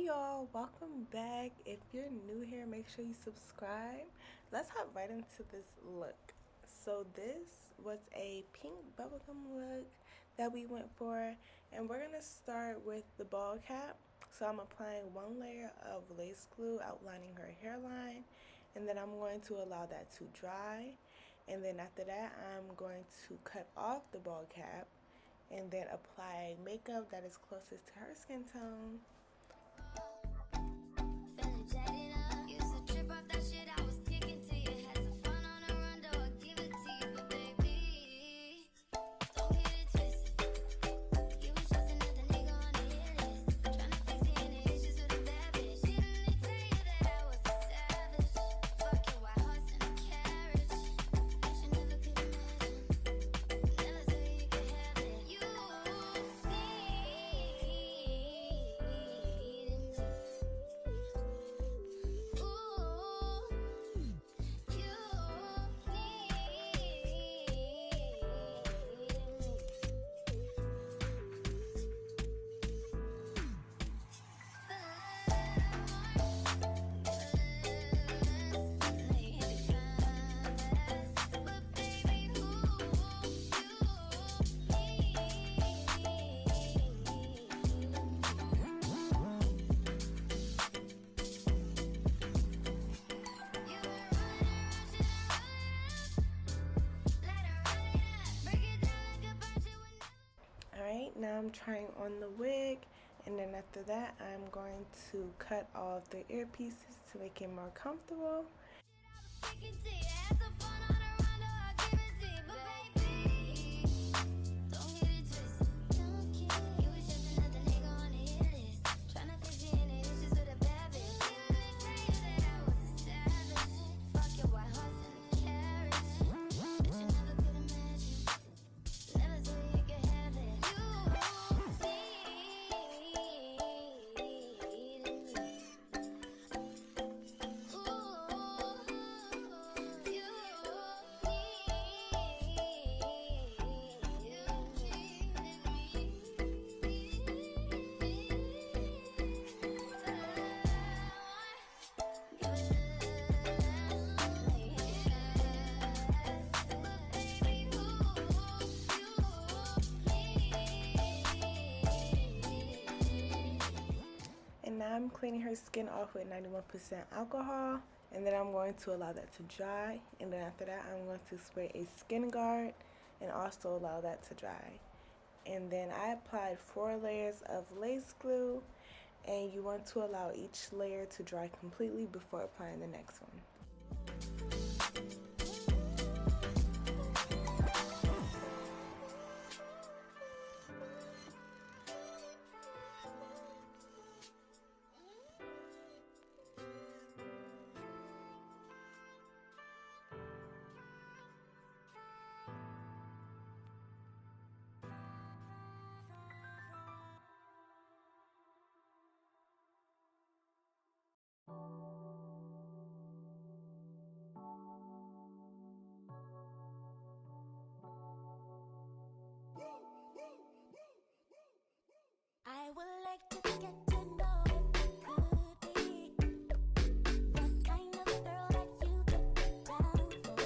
y'all, welcome back. If you're new here, make sure you subscribe. Let's hop right into this look. So this was a pink bubblegum look that we went for, and we're gonna start with the ball cap. So I'm applying one layer of lace glue outlining her hairline, and then I'm going to allow that to dry, and then after that I'm going to cut off the ball cap and then apply makeup that is closest to her skin tone. Alright, now I'm trying on the wig, and then after that I'm going to cut off the earpieces to make it more comfortable. And now I'm cleaning her skin off with 91% alcohol, and then I'm going to allow that to dry, and then after that I'm going to spray a skin guard and also allow that to dry. And then I applied 4 layers of lace glue, and you want to allow each layer to dry completely before applying the next one. I would like to get to know if you could be the kind of girl that you could get down for.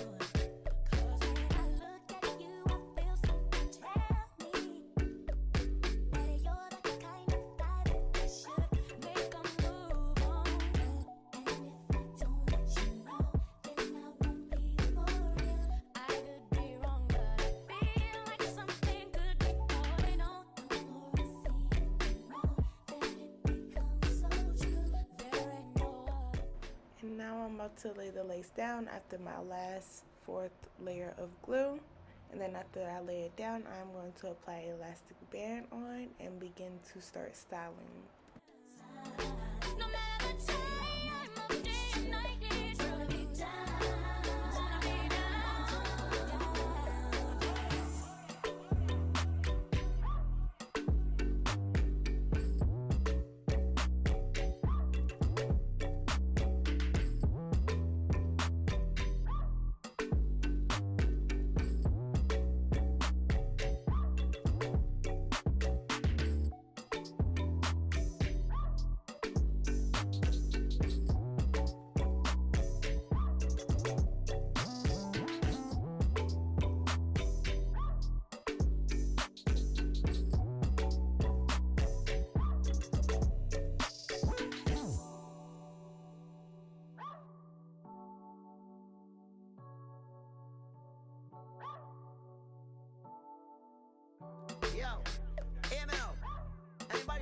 'Cause when I look at you, I feel something tell me that you're the kind of guy that I should make a move on. And if I don't let you know, then I won't be for real. I could be wrong, but I feel like something could be going on. The more I see it, the more that it becomes so true. There ain't no other. And now I'm about to lay the lace down after my last 4th layer of glue. And then after I lay it down, I'm going to apply an elastic band on and begin to start styling. No matter the time of day and night, it's gonna be down, gonna be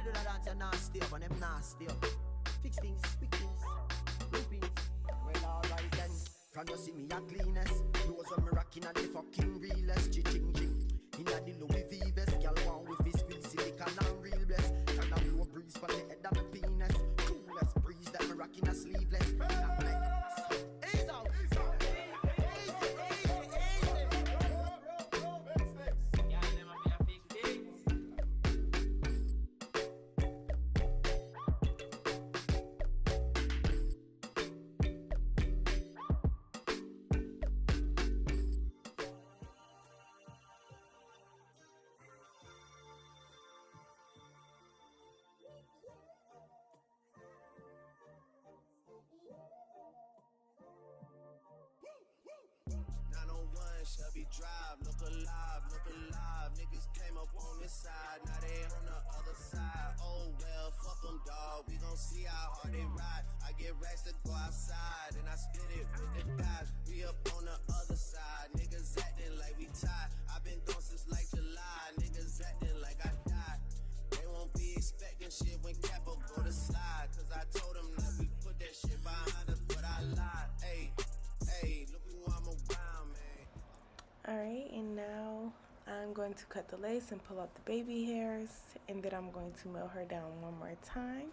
Everybody do that dance and nasty up and them nasty up. Fix things, quick things, loopings. Well, alright then. From you see me a cleanest. Clothes when me rocking at the fucking realest. Ching ching. Inna the Louis V vest. Girl want with his squeeze silicone and real bless. Can a blow breeze for the head of my penis. Coolest breeze that me rocking a sleeveless. Ease out. Shelby Drive, look alive, look alive. Niggas came up on this side, now they on the other side. Oh well, fuck them, dawg. We gon' see how hard they ride. I get racks to go outside, and I spit it with the guys. We up on the other side, niggas acting like we tied. I've been gone since like July, niggas acting like I died. They won't be expecting shit when Capo go to slide. Cause I told them that we put that shit behind us, but I lied. Hey, hey, look who I'm around, man. Alright, and now I'm going to cut the lace and pull out the baby hairs, and then I'm going to mill her down one more time.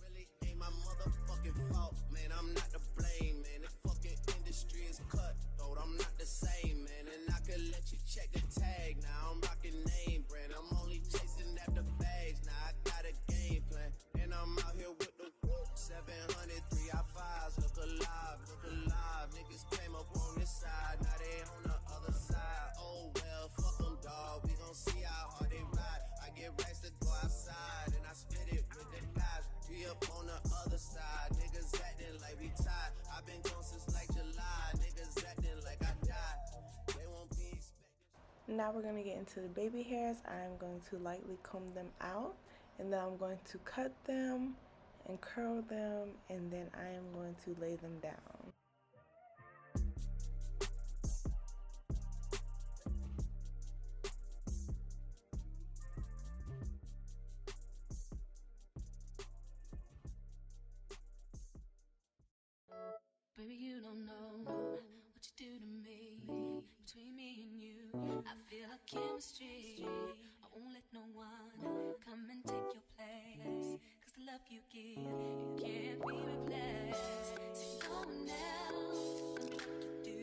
Really ain't my motherfucking fault, man. I'm not to blame, man. The fucking industry is cutthroat. I'm not the same, man. And I can let you check the tag. Now I'm rocking name brand. I'm only chasing after bags. Now I got a game plan, and I'm out here with the 700 3i5s. Look alive, look alive. Niggas came up on this side, now they on the other side. Oh well, fuck them, dawg. We gon' see how hard they ride. I get racks to go outside, and I spit it with the guys. We up on the other side, niggas acting like we tied. I've been gone since like July, niggas acting like I died. They won't be expecting. Now we're going to get into the baby hairs. I'm going to lightly comb them out, and then I'm going to cut them and curl them, and then I am going to lay them down. Baby, you don't know what you do to me. Between me and you, I feel a chemistry. I won't let no one come and take your place. Cause the love you give, it can't be replaced. See, no one else can do what you do.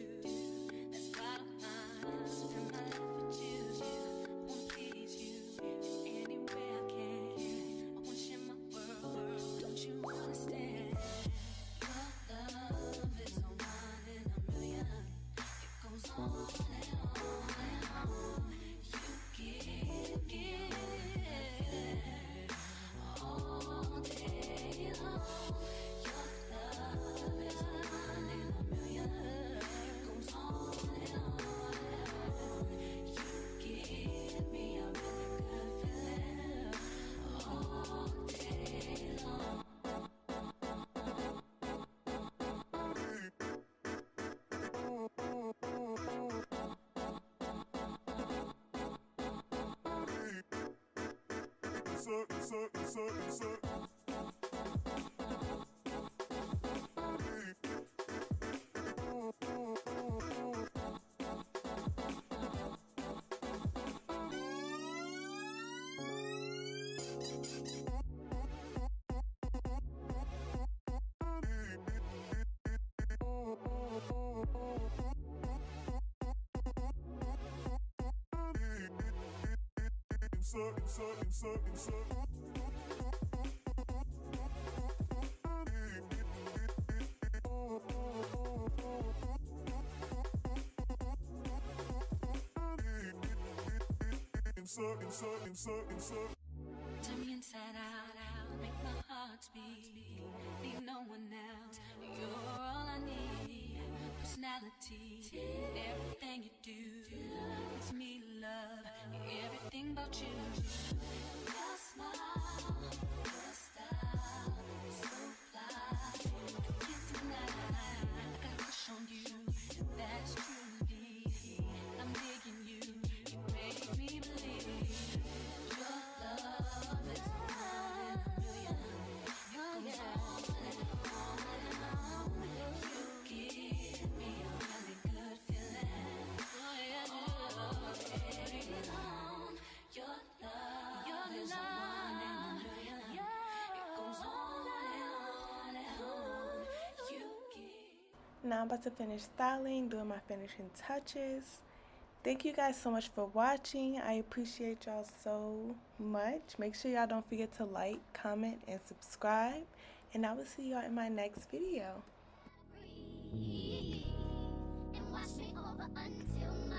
That's why I spend my life with you. I wanna please you in any way I can. I wanna share my world, don't you understand? Your love is a one in a million. It goes on and on and on. You give all day long. Your love is a one in a million. It goes on and on and on. You give me a really good feeling all day long. Turn me inside out, make my heart beat. Need no one else, you're all I need. Personality, everything you do makes me love everything about you. Your smile, your style, so fly. I can't deny, I got a crush on you, that's truly. I'm digging you, you make me believe. Your love Now I'm about to finish styling, doing my finishing touches. Thank you guys so much for watching. I appreciate y'all so much. Make sure y'all don't forget to like, comment, and subscribe. And I will see y'all in my next video. And watch me over until